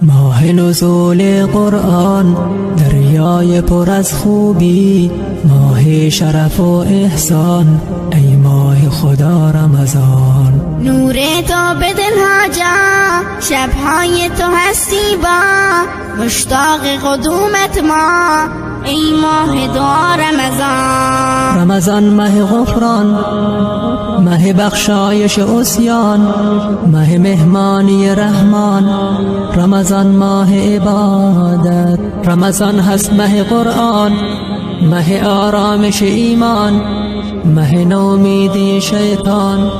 ماه نزول قرآن، دریای پر از خوبی، ماه شرف و احسان، ای ماه خدا رمضان. نور تو به دلها جا، شبهای تو هستی با، مشتاق قدومت ما، ای ماه دعا رمضان. رمضان ماه غفران، ماه بخشایش عصیان، ماه مهمانی رحمان، رمضان ماه عبادت. رمضان هست ماه قرآن، ماه آرامش ایمان، ماه نومیدی شیطان،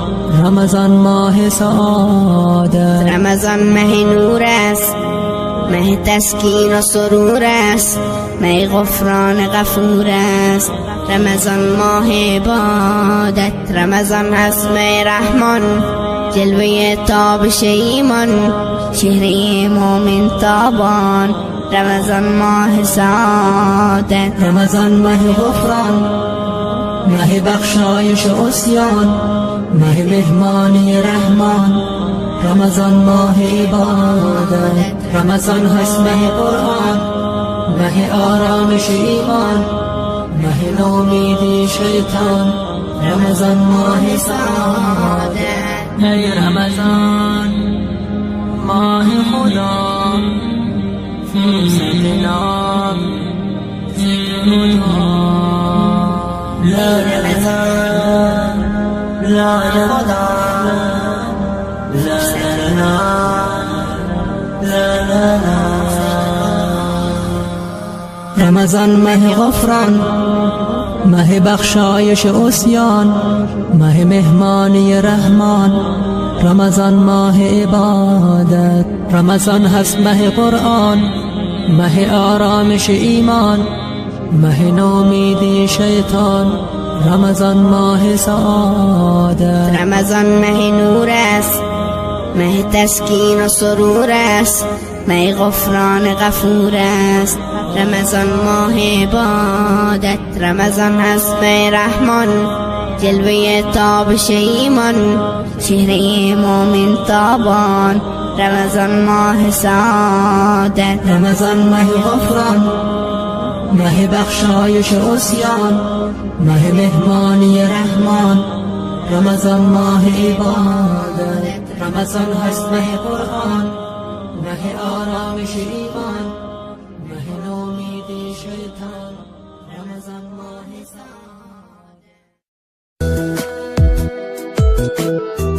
رمضان ماه سعادت. رمضان ماه نور است، ماه تسکین و سرور است، ماه غفران غفور است، رمضان ماه عبادت. رمضان هست ماه رحمان، جلوه تابش ایمان، چهره مومن تابان، رمضان ماه سعادت. رمضان ماه غفران، ماه بخشایش عصیان، ماه مهمانی رحمان، رمضان ماه عبادت. رمضان هست ماه قرآن، ماه آرامش ایمان، ماه نومیدی شیطان، رمضان ماه سعادت. ای رمضان ماه خدا، فرصتنا لا رمضان لا خدا لا لنا لا لنا. رمضان ماه غفران، ماه بخشایش عصیان، ماه مهمانی رحمان، رمضان ماه عبادت. رمضان هست ماه قرآن، ماه آرامش ایمان، ماه نومیدی شیطان، رمضان ماه سعادت. رمضان ماه نور است، ماه تسکین و سرور است، ماه غفران غفور است، رمضان ماه عبادت. رمضان هست ماه رحمان، جلوه تابش ایمان، چهره مومن تابان، رمضان ماه سعادت. رمضان ماه غفران، ماه بخشایش عصیان، ماه مهمانی رحمان، رمضان ماه عبادت. رمضان هست ماه قرآن، ماه آرامش ایمان، ماه نومیدی شیطان، رمضان ماه سعادت.